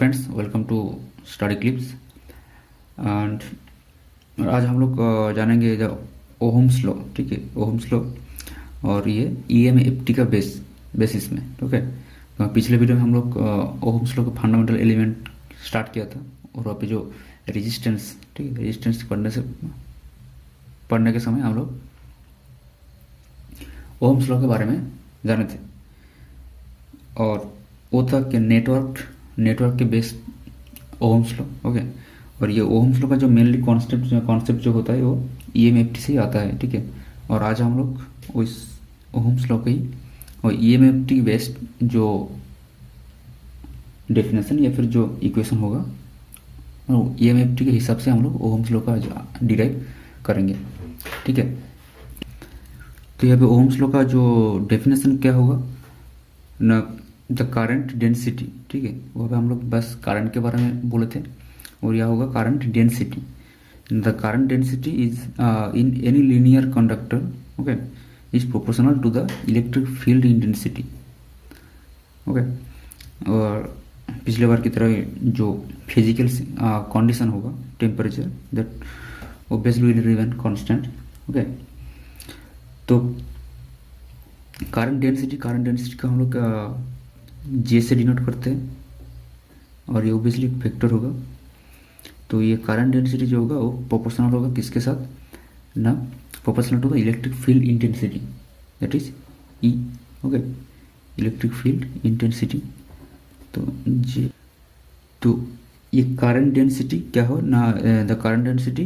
Friends, welcome to study clips. And आज हम लोग जानेंगे द ओहम्स लॉ। ठीक है, ओहम्स लॉ और ये ईएमएफटी का बेसिस में। ठीक है, तो पिछले वीडियो में हम लोग ओहम्स लॉ का फंडामेंटल एलिमेंट स्टार्ट किया था और वहाँ पे जो रेजिस्टेंस, ठीक है, रेजिस्टेंस पढ़ने के समय हम लोग ओहम्स लॉ के बारे में जाने थे। और वो था कि नेटवर्क के बेस ओहम्स लॉ। ओके, और ये ओहम्स लॉ का जो मेनली कॉन्सेप्ट जो होता है वो ईएमएफटी से ही आता है। ठीक है, और आज हम लोग उस ओहम्स लॉ का ही और ईएमएफटी बेस्ड जो डेफिनेशन या फिर जो इक्वेशन होगा और ईएमएफटी के हिसाब से हम लोग ओहम्स लॉ का डिराइव करेंगे। ठीक है, तो यहाँ पे ओहम्स लॉ का जो डेफिनेशन क्या होगा ना, द करंट डेंसिटी। ठीक है, वहाँ पे हम लोग बस करंट के बारे में बोले थे और यह होगा current density. The current density is in any linear conductor, okay, is proportional to the electric field intensity. Okay, और पिछले बार की तरह जो फिजिकल कंडीशन होगा, temperature, that obviously will remain constant. Okay, तो करंट डेंसिटी का हम लोग जे से डिनोट करते हैं और ये ओब्वियसली एक वेक्टर होगा। तो ये करंट डेंसिटी जो होगा वो प्रोपोर्शनल होगा किसके साथ ना, proportional to the electric field intensity, that is E. Okay, electric field intensity. तो जे, तो ये करंट डेंसिटी क्या हो ना, द करंट डेंसिटी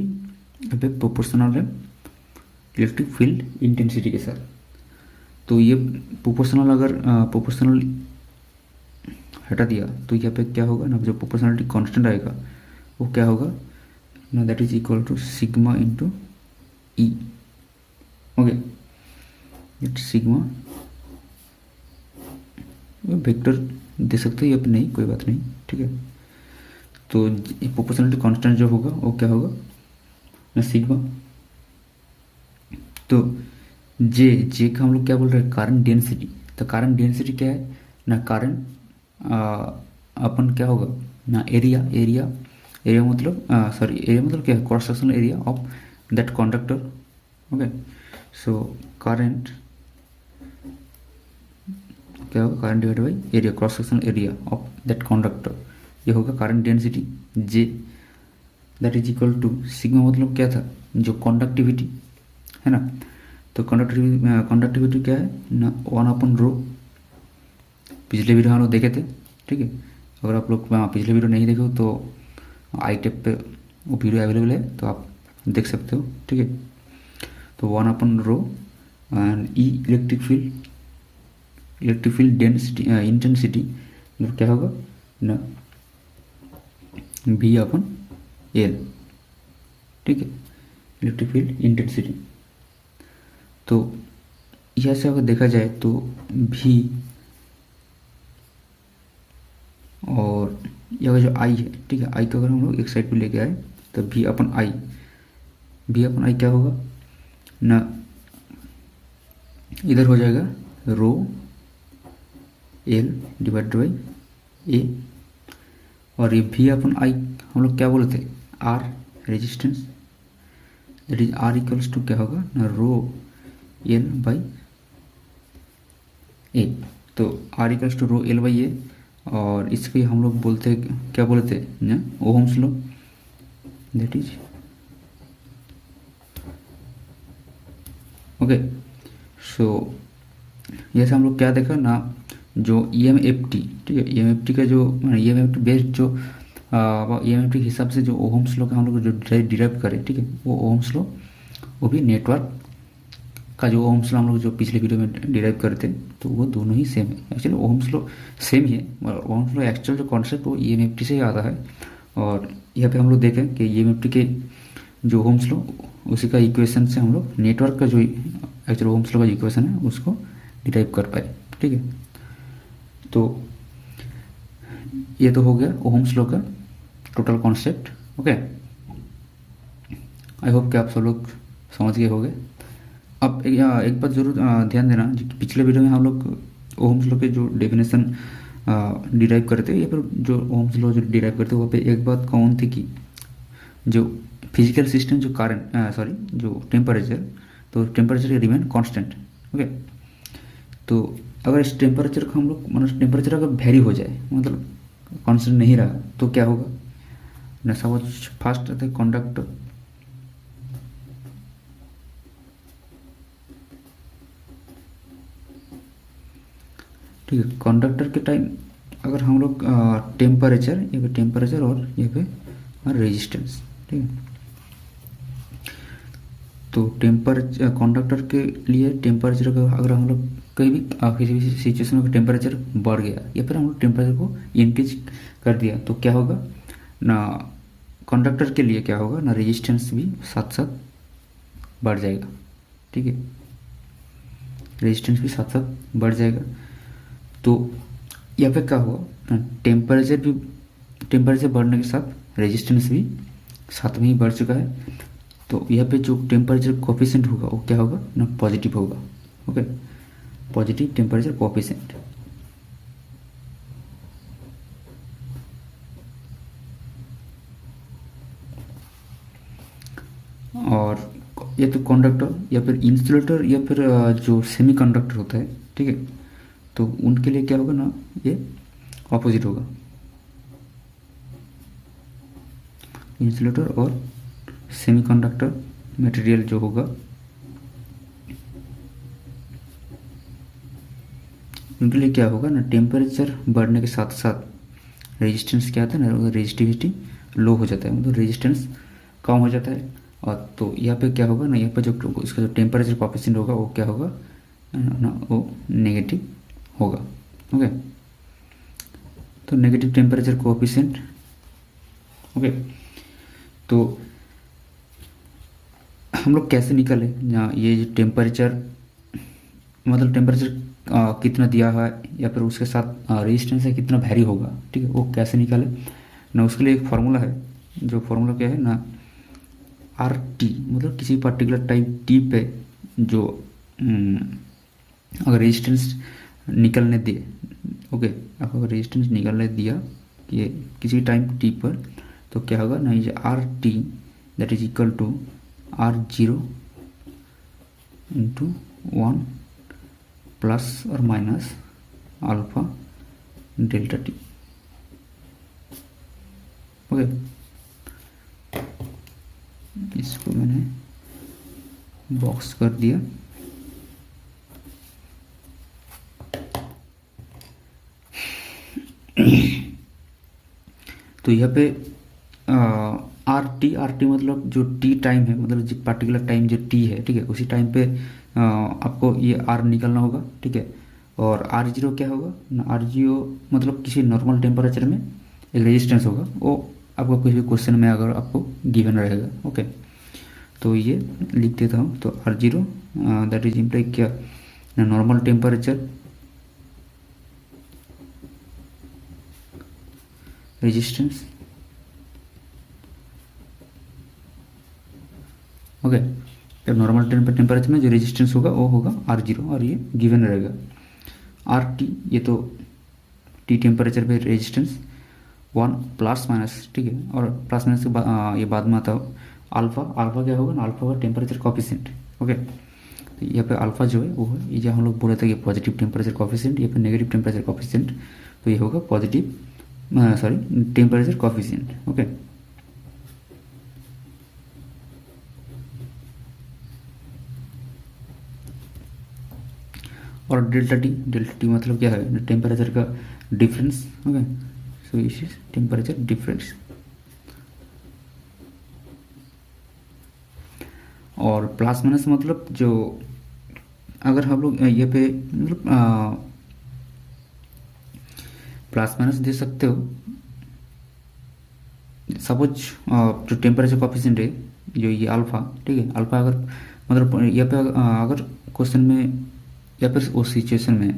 प्रोपोर्शनल है इलेक्ट्रिक फील्ड इंटेंसिटी के साथ। तो ये प्रोपोर्शनल, अगर प्रोपोर्शनल हटा दिया तो यहाँ पे क्या होगा ना, जो प्रोपोर्शनलिटी कांस्टेंट आएगा वो क्या होगा ना, that is equal to sigma into E. Okay, sigma vector दे सकते हैं या फिर नहीं, कोई बात नहीं। ठीक है, तो प्रोपोर्शनलिटी कांस्टेंट जो होगा वो क्या होगा ना, सिग्मा। तो जे का हम लोग क्या बोल रहे हैं, करंट डेंसिटी। तो करंट डेंसिटी क्या है ना, करंट अपन क्या होगा ना, एरिया मतलब एरिया मतलब क्या है, cross sectional area of that conductor. Okay, so current क्या होगा, current divide by area, cross sectional area of that conductor, ये होगा current density J, that is equal to sigma मतलब क्या था, जो कंडक्टिविटी है ना। तो कंडक्टिविटी क्या है ना, 1/ρ। पिछले वीडियो हम लोग देखे थे। ठीक है, अगर आप लोग पिछले वीडियो नहीं देखे हो तो आई टैब पे वो वीडियो अवेलेबल है, तो आप देख सकते हो। ठीक है, तो 1/ρ and E electric field density intensity क्या होगा ना, V/L। ठीक है, इलेक्ट्रिक फील्ड इंटेंसिटी। तो यह से अगर देखा जाए तो भी और यह जो आई है, ठीक है, आई को अगर हम लोग एक साइड पे लेके आए तो V/I क्या होगा ना, इधर हो जाएगा ρL डिवाइड बाई ए। और ये V/I हम लोग क्या बोले थे, R resistance, that is R equals to क्या होगा ना, ρL बाई ए। तो R equals to ρL by A, और इसको हम लोग बोलते क्या बोले थे ना, Ohm's law, that is okay. So जैसे हम लोग क्या देखा ना, जो ईएमएफटी, ठीक है, ईएमएफटी का जो ईएमएफटी बेस्ड जो ईएमएफटी के हिसाब से जो ओहम्स लॉ का हम लोग जो डिराइव करें, ठीक है, वो ओहम्स लॉ वो भी नेटवर्क का जो ओहम्स लॉ हम लोग जो पिछले वीडियो में डिराइव करते हैं, तो वो दोनों ही सेम है। एक्चुअली ओहम्स लॉ सेम ही है, और ओहम्स लॉ एक्चुअल जो कॉन्सेप्ट वो ईएमएफटी से ही आता है। और यहाँ पे हम लोग देखें कि ईएमएफटी के जो ओहम्स लॉ उसी का इक्वेशन से हम लोग नेटवर्क का जो एक्चुअल ओहम्स लॉ का इक्वेशन है उसको डिराइव कर पाए। ठीक है, तो ये तो हो गया ओहम्स लॉ का total concept. Okay, I hope कि आप सब लोग समझ गए होंगे। अब एक बात जरूर ध्यान देना, पिछले वीडियो में हम लोग ओहम्स लॉ के जो डेफिनेशन डिराइव करते हो या फिर जो ओम्स लॉ जो डिराइव करते हो वहाँ पे एक बात कॉमन थी कि जो फिजिकल सिस्टम जो करंट जो टेम्परेचर, तो टेम्परेचर रिमेन कांस्टेंट। ओके, तो अगर इस टेम्परेचर को हम लोग मतलब टेम्परेचर अगर वेरी हो जाए मतलब कांस्टेंट नहीं रहा तो क्या होगा ना। सपोज फर्स्ट रहता है कंडक्टर, ठीक है। कंडक्टर के टाइम अगर हम लोग टेम्परेचर, ये पे टेम्परेचर और ये पे रेजिस्टेंस, ठीक है। तो टेम्परेचर कंडक्टर के लिए टेम्परेचर का अगर हम लोग कहीं भी किसी भी सिचुएशन में टेम्परेचर बढ़ गया या फिर हम लोग टेम्परेचर को इंक्रीज कर दिया तो क्या होगा ना, कंडक्टर के लिए क्या होगा ना, रेजिस्टेंस भी साथ साथ बढ़ जाएगा, ठीक है। रेजिस्टेंस भी साथ साथ बढ़ जाएगा। तो यहाँ पे क्या हुआ, टेम्परेचर बढ़ने के साथ रेजिस्टेंस भी साथ में ही बढ़ चुका है। तो यहाँ पे जो टेम्परेचर कोफिशिएंट होगा वो क्या होगा ना, पॉजिटिव होगा। Okay, positive temperature coefficient. और ये तो कंडक्टर या फिर इंसुलेटर या फिर जो सेमी कंडक्टर होता है, ठीक है, तो उनके लिए क्या होगा ना, ये ऑपोजिट होगा। इंसुलेटर और सेमीकंडक्टर मटेरियल जो होगा उनके लिए क्या होगा ना, टेम्परेचर बढ़ने के साथ साथ रेजिस्टेंस क्या आता है ना, रेजिस्टिविटी लो हो जाता है, मतलब रेजिस्टेंस कम हो जाता है। और तो यहाँ पे क्या होगा ना, यहाँ पे जो इसका जो टेम्परेचर कोफिशिएंट होगा वो क्या होगा ना, वो नेगेटिव होगा। ओके, तो नेगेटिव टेम्परेचर कोफिशिएंट। ओके, तो हम लोग कैसे निकाले ना, ये जो टेम्परेचर मतलब टेम्परेचर कितना दिया है या फिर उसके साथ रेजिस्टेंस है कितना वैरी होगा, ठीक है, वो कैसे निकाले ना। उसके लिए एक फार्मूला है, जो फार्मूला क्या है ना, आर टी, मतलब किसी पर्टिकुलर टाइम टी पे जो अगर रेजिस्टेंस निकलने दे, ओके, अगर रेजिस्टेंस निकलने दिया ये किसी टाइम टी पर, तो क्या होगा ना, ये R T that is equal to R0 into 1 plus और minus alpha delta T. Okay, इसको मैंने बॉक्स कर दिया। तो यहाँ पे आर टी मतलब जो टी टाइम है, मतलब जो पर्टिकुलर टाइम जो टी है, ठीक है, उसी टाइम पे आपको ये आर निकालना होगा, ठीक है। और R0 क्या होगा ना, R0 मतलब किसी नॉर्मल टेम्परेचर में एक रेजिस्टेंस होगा, वो आपको किसी भी क्वेश्चन में अगर आपको गिवन रहेगा। ओके, तो ये लिख देता हूँ। तो R0 दैट इज इम्प्लाई क्या ना, नॉर्मल टेम्परेचर रेजिस्टेंस। ओके, तो नॉर्मल टेम्परेचर में जो रेजिस्टेंस होगा वो होगा R0 और ये गिवन रहेगा। RT ये तो टी टेम्परेचर पे रेजिस्टेंस 1 प्लस माइनस, ठीक है, और प्लस माइनस के ये बाद में आता हो अल्फा क्या होगा ना, अल्फा होगा टेम्परेचर कोफिशिएंट। ओके, तो यहाँ पे अल्फा जो है वो है ये जो हम लोग बोले थे कि पॉजिटिव टेम्परेचर कोफिशिएंट या फिर नेगेटिव टेम्परेचर कोफिशिएंट, तो ये होगा पॉजिटिव टेम्परेचर कोफिशिएंट। ओके, और डेल्टा टी मतलब क्या है, टेम्परेचर का डिफरेंस। ओके, सो इस इज टेम्परेचर डिफरेंस। और प्लस माइनस मतलब जो अगर हम लोग ये पे मतलब प्लस माइनस दे सकते हो। सपोज जो टेम्परेचर कोफिशिएंट है जो ये अल्फा, ठीक है, अल्फा अगर मतलब यहाँ पे अगर क्वेश्चन में या फिर उस सिचुएशन में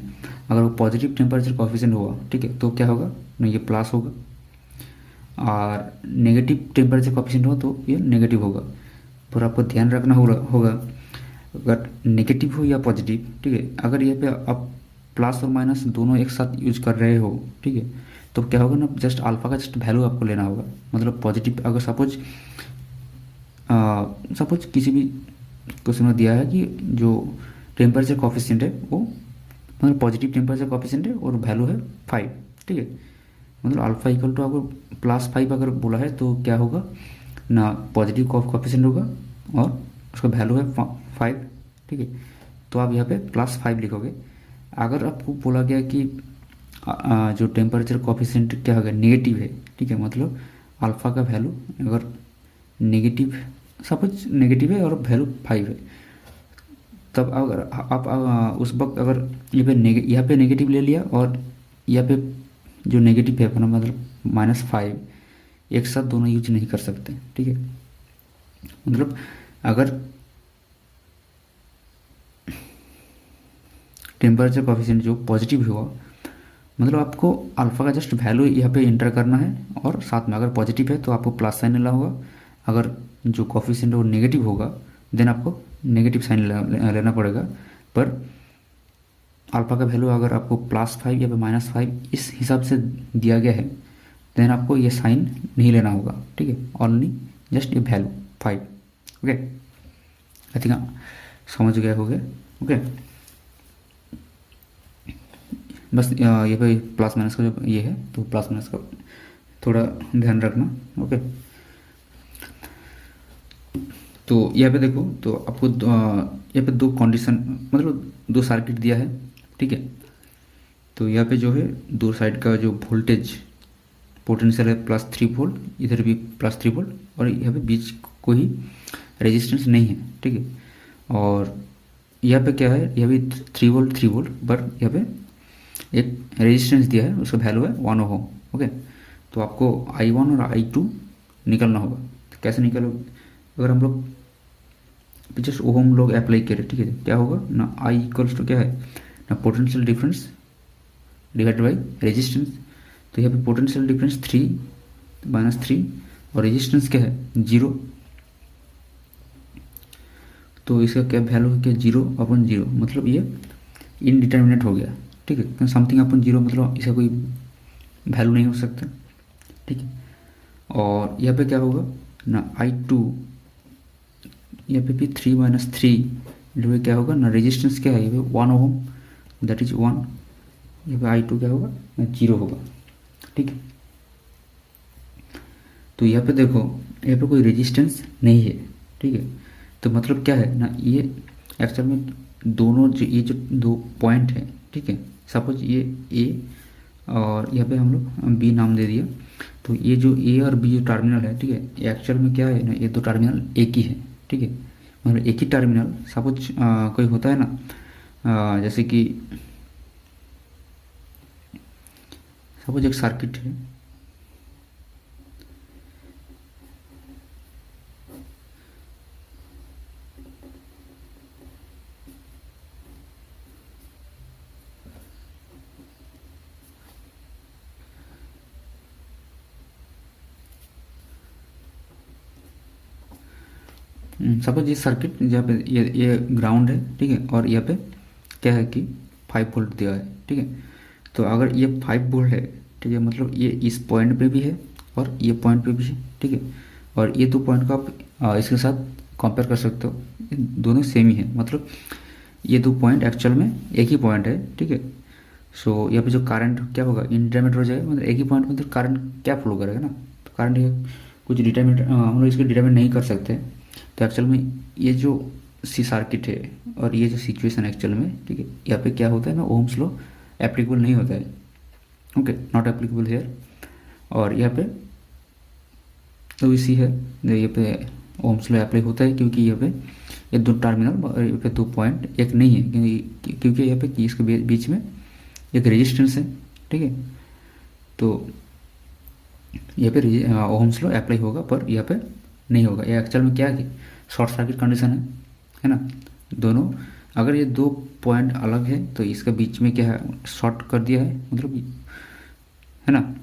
अगर वो पॉजिटिव टेम्परेचर कोफिशिएंट हुआ, ठीक है, तो क्या होगा ना, ये प्लस होगा। और नेगेटिव टेम्परेचर कोफिशिएंट हो तो ये नेगेटिव होगा। पर आपको ध्यान रखना होगा अगर नेगेटिव हो या पॉजिटिव, ठीक है, अगर यहाँ पे आप प्लस और माइनस दोनों एक साथ यूज कर रहे हो, ठीक है, तो क्या होगा ना, जस्ट अल्फा का जस्ट वैल्यू आपको लेना होगा। मतलब पॉजिटिव, अगर सपोज किसी भी क्वेश्चन में दिया है कि जो टेम्परेचर कॉफिशिएंट है वो, मतलब पॉजिटिव टेम्परेचर कॉफिशिएंट है और वैल्यू है 5, ठीक है, मतलब अल्फा इक्वल टू आपको +5 अगर बोला है तो क्या होगा ना, पॉजिटिव कॉफिशिएंट होगा और उसका वैल्यू है 5, ठीक है, तो आप यहाँ पे +5 लिखोगे। अगर आपको बोला गया कि जो टेम्परेचर कॉफिशिएंट क्या होगा, नेगेटिव है, ठीक है, मतलब अल्फा का वैल्यू अगर नेगेटिव, सपोज नेगेटिव है और वैल्यू 5 है, तब अगर आप उस वक्त अगर यहाँ पे नेगेटिव ले लिया और यहाँ पे जो नेगेटिव है अपना मतलब -5, एक साथ दोनों यूज नहीं कर सकते, ठीक है। मतलब अगर टेम्परेचर कॉफिशिएंट जो पॉजिटिव हुआ, मतलब आपको अल्फा का जस्ट वैल्यू यहाँ पे इंटर करना है और साथ में अगर पॉजिटिव है तो आपको प्लस साइन लेना होगा, अगर जो कॉफिशिएंट है वो नेगेटिव होगा देन आपको नेगेटिव साइन लेना पड़ेगा। पर अल्फा का वैल्यू अगर आपको +5 या फिर -5 इस हिसाब से दिया गया है देन आपको ये साइन नहीं लेना होगा, ठीक है, ओनली जस्ट ये वैल्यू 5। ओके, आई थिंक समझ गया हो गया। ओके, बस ये पे प्लस माइनस का जो ये है तो प्लस माइनस का थोड़ा ध्यान रखना। ओके, तो यहाँ पे देखो, तो आपको यहाँ पे दो कंडीशन, मतलब दो सर्किट दिया है, ठीक है, तो यहाँ पे जो है दो साइड का जो वोल्टेज पोटेंशियल है +3 वोल्ट, इधर भी +3 वोल्ट और यहाँ पे बीच कोई रेजिस्टेंस नहीं है, ठीक है, और यहाँ पे क्या है, यहाँ भी 3 वोल्ट 3 वोल्ट, पर यहाँ पे एक रेजिस्टेंस दिया है, उसका वैल्यू है 1 ओम। ओके, तो आपको I1 और I2 निकलना होगा। तो कैसे निकलोगे, अगर हम लोग जस्ट ओम लोग अप्लाई करें, ठीक है, क्या होगा ना, I इक्वल्स टू क्या है ना, potential difference divide by resistance. तो यहाँ पे पोटेंशियल डिफरेंस 3 और रेजिस्टेंस क्या है 0, तो इसका क्या वैल्यू है, क्या 0/0, मतलब ये इनडिटर्मिनेट हो गया, ठीक है, समथिंग अपन 0 मतलब इसका कोई वैल्यू नहीं हो सकता, ठीक है। और यहाँ पे क्या होगा ना, I2 यहाँ पे भी 3 - 3 क्या होगा ना, रेजिस्टेंस क्या है, ये 1 ओम, दैट इज 1, यहाँ पे I2 क्या होगा ना 0 होगा, ठीक है। तो यहाँ पे देखो, यहाँ पे कोई रेजिस्टेंस नहीं है, ठीक है, तो मतलब क्या है ना, ये एक्चुअल में दोनों जो ये जो दो पॉइंट है, ठीक है, सपोज ये A और यहाँ पे हम लोग B नाम दे दिया, तो ये जो A और B जो टर्मिनल है, ठीक है, ये एक्चुअल में क्या है ना, ये दो टर्मिनल एक ही है, ठीक है, मतलब एक ही टर्मिनल। सपोज कोई होता है ना, जैसे कि सपोज एक सर्किट है, सपोज ये सर्किट जहाँ पे ये ग्राउंड है, ठीक है, और यहाँ पे क्या है कि 5 वोल्ट दिया है, ठीक है, तो अगर ये 5 वोल्ट है, ठीक है, मतलब ये इस पॉइंट पे भी है और ये पॉइंट पे भी है, ठीक है, और ये दो पॉइंट को आप इसके साथ कंपेयर कर सकते हो, ये दोनों सेम ही है, मतलब ये दो पॉइंट एक्चुअल में एक ही पॉइंट है, ठीक है। सो यहाँ पे जो करंट क्या होगा, इंडिटरमिनेट हो जाएगा, मतलब एक ही पॉइंट में तो करंट क्या फ्लो करेगा ना, तो करंट ये कुछ डिटरमिनेट हम लोग इसको डिटरमिनेट नहीं कर सकते। तो एक्चुअल में ये जो सी सर्किट है और ये जो सिचुएशन एक्चुअल में, ठीक है, यहाँ पे क्या होता है ना, ओम्स लॉ एप्लीकेबल नहीं होता है, ओके, नॉट एप्लीकेबल हेयर। और यहाँ पे तो इसी है, यहाँ पे ओम्स लॉ अप्लाई होता है क्योंकि यहाँ पे ये दो टर्मिनल और यहाँ पे दो पॉइंट एक नहीं है, क्योंकि यहाँ पे इसके बीच में एक रेजिस्टेंस है, ठीक है, तो यहाँ पे ओम्स लॉ अप्लाई होगा पर यहाँ पे नहीं होगा। ये एक्चुअल में क्या है कि शॉर्ट सर्किट कंडीशन है ना, दोनों अगर ये दो पॉइंट अलग है तो इसका बीच में क्या है, शॉर्ट कर दिया है, मतलब है ना,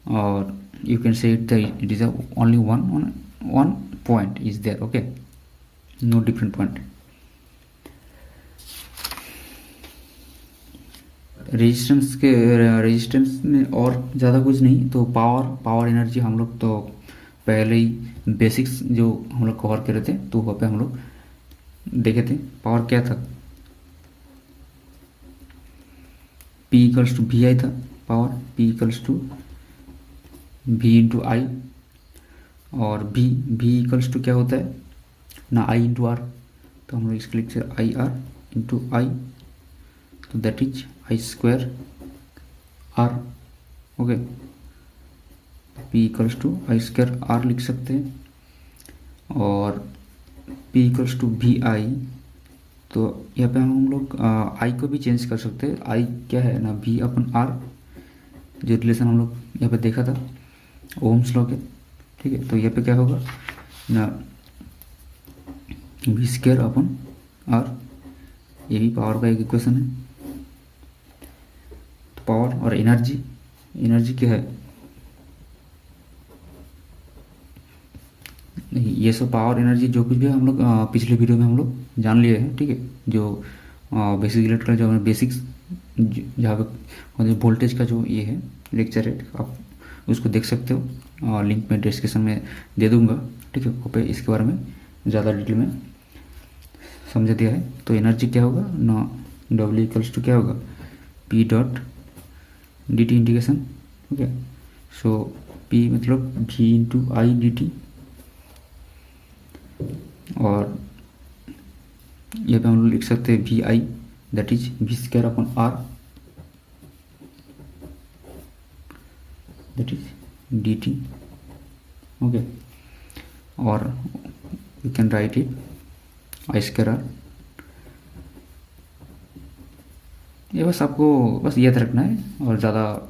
और you can say it is only one point is there, okay, no different point. Resistance में और ज़्यादा कुछ नहीं, तो पावर एनर्जी हम लोग तो पहले ही बेसिक्स जो हम लोग कवर करे थे, तो वहाँ पे हम लोग देखे थे पावर क्या था, P equals to V I था power, P equals to V into I, और V इक्वल्स टू क्या होता है ना, I इंटू आर, तो हम लोग इसके लिखते हैं आई आर इंटू आई, तो that is I square R. Okay, P equals to I square R लिख सकते हैं, और P equals to V I, तो यहाँ पे हम लोग आई को भी चेंज कर सकते हैं। आई क्या है ना, V अपन आर, जो रिलेशन हम लोग यहाँ पे देखा था ओम्स लॉ के, ठीक है। तो यहाँ पे क्या होगा ना, वी स्क्वायर अपन आर, ये भी पावर का एक इक्वेशन है। तो पावर और एनर्जी क्या है, नहीं ये सब पावर एनर्जी जो कुछ भी हम लोग पिछले वीडियो में हम लोग जान लिए हैं, ठीक है। जो बेसिक इलेक्ट्रिकल जो हमारे बेसिक्स जहाँ पे वोल्टेज का जो ये है लेक्चर है, आप उसको देख सकते हो, लिंक में डिस्क्रिप्शन में दे दूंगा, ठीक है। वहाँ पे इसके बारे में ज़्यादा डिटेल में समझा दिया है। तो एनर्जी क्या होगा ना, W इक्वल्स टू क्या होगा, P dot D T integration. Okay, so P मतलब V into I D T, और यहाँ पे हम लोग लिख सकते हैं V I, that is V square upon R, that is D T. Okay, और you can write it I square R. ये बस आपको बस याद रखना है, और ज़्यादा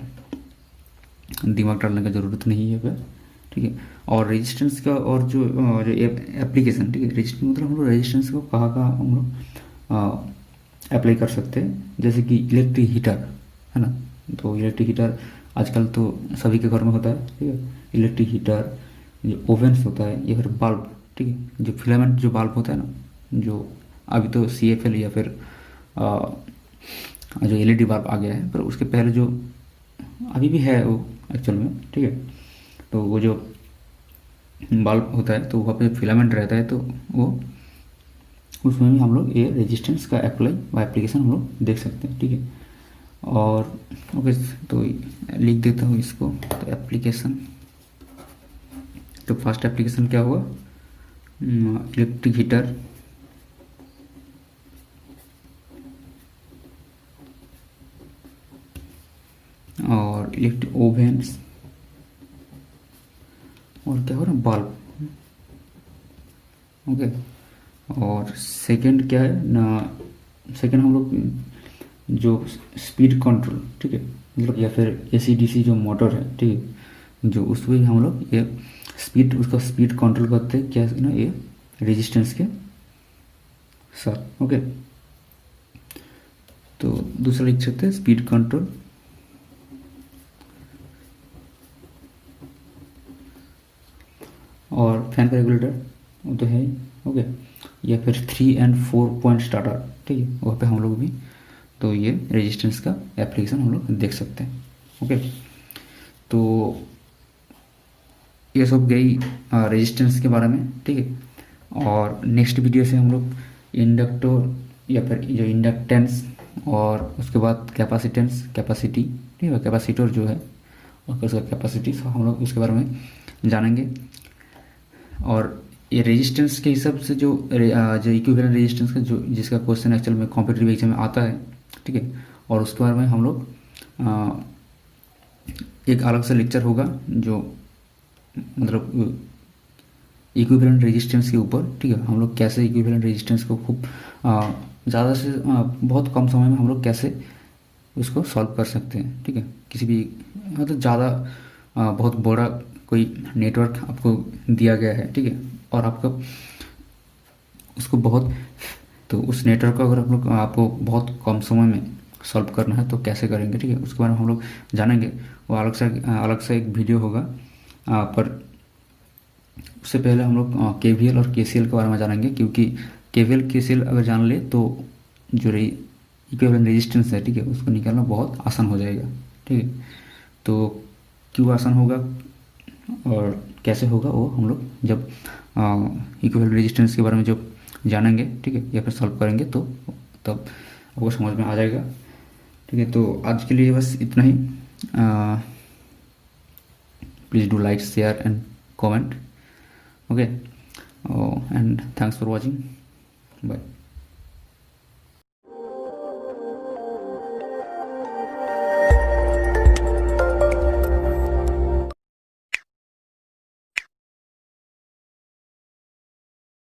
दिमाग डालने का ज़रूरत नहीं है फिर, ठीक है। और रेजिस्टेंस का और जो एप्लीकेशन, ठीक है, रेजिस्टेंस मतलब हम लोग रेजिस्टेंस को कहाँ हम लोग अप्लाई कर सकते हैं, जैसे कि इलेक्ट्रिक हीटर है ना। तो इलेक्ट्रिक हीटर आजकल तो सभी के घर में होता है, ठीक है। इलेक्ट्रिक हीटर, जो ओवेंस होता है, या फिर बल्ब, ठीक है, जो फिलामेंट जो बल्ब होता है ना, जो अभी तो CFL या फिर जो LED बल्ब आ गया है, पर उसके पहले जो अभी भी है वो एक्चुअल में, ठीक है। तो वो जो बल्ब होता है, तो वहाँ पे फिलामेंट रहता है, तो वो उसमें भी हम लोग ये रेजिस्टेंस का अप्लाई व एप्लीकेशन हम लोग देख सकते हैं, ठीक है। और ओके, तो लिख देता हूँ इसको, तो एप्लीकेशन, तो फर्स्ट एप्लीकेशन क्या हुआ, इलेक्ट्रिक हीटर, और इलेक्ट्रिक ओवेंस, और क्या हो रहा है, बल्ब। ओके, और सेकंड क्या है ना, सेकंड हम लोग जो स्पीड कंट्रोल, ठीक है, मतलब या फिर AC/DC जो मोटर है, ठीक है, जो उसमें हम लोग ये स्पीड, उसका स्पीड कंट्रोल करते हैं क्या ना, ये रेजिस्टेंस के साथ। ओके, तो दूसरा लिख सकते हैं स्पीड कंट्रोल, और फैन का रेगुलेटर वो तो है, ओके, या फिर 3 और 4 पॉइंट स्टार्टर, ठीक है, वहाँ पे हम लोग भी तो ये रेजिस्टेंस का एप्लीकेशन हम लोग देख सकते हैं। ओके, तो ये सब गई रेजिस्टेंस के बारे में, ठीक है। और नेक्स्ट वीडियो से हम लोग इंडक्टर या फिर जो इंडक्टेंस, और उसके बाद कैपेसिटेंस, कैपेसिटी, ठीक है, कैपेसिटर जो है और उसका कैपेसिटी, हम लोग उसके बारे में जानेंगे। और ये रेजिस्टेंस के हिसाब से जो इक्विवेलेंट रेजिस्टेंस का जो जिसका क्वेश्चन एक्चुअल में कॉम्पिटिटिव एग्जाम में आता है, ठीक है, और उसके बारे में हम लोग एक अलग से लेक्चर होगा, जो मतलब इक्विवेलेंट रेजिस्टेंस के ऊपर, ठीक है, हम लोग कैसे इक्विवेलेंट रेजिस्टेंस को खूब ज़्यादा से बहुत कम समय में हम लोग कैसे उसको सॉल्व कर सकते हैं, ठीक है। किसी भी मतलब ज़्यादा बहुत बड़ा कोई नेटवर्क आपको दिया गया है, ठीक है, और आपको उसको बहुत, तो उस नेटवर्क को अगर आप लोग आपको बहुत कम समय में सॉल्व करना है तो कैसे करेंगे, ठीक है, उसके बारे में हम लोग जानेंगे। वो अलग से एक वीडियो होगा, पर उससे पहले हम लोग KVL और KCL के बारे में जानेंगे, क्योंकि KVL KCL अगर जान ले तो जो इक्विवेलेंट रेजिस्टेंस है, ठीक है, उसको निकालना बहुत आसान हो जाएगा। ठीक है, तो क्यों आसान होगा और कैसे होगा वो हम लोग जब इक्विवेलेंट रेजिस्टेंस के बारे में जब जानेंगे, ठीक है, या फिर सॉल्व करेंगे तो तब आपको समझ में आ जाएगा। ठीक है, तो आज के लिए बस इतना ही। Please do like, share and comment. Okay, and thanks for watching. Bye.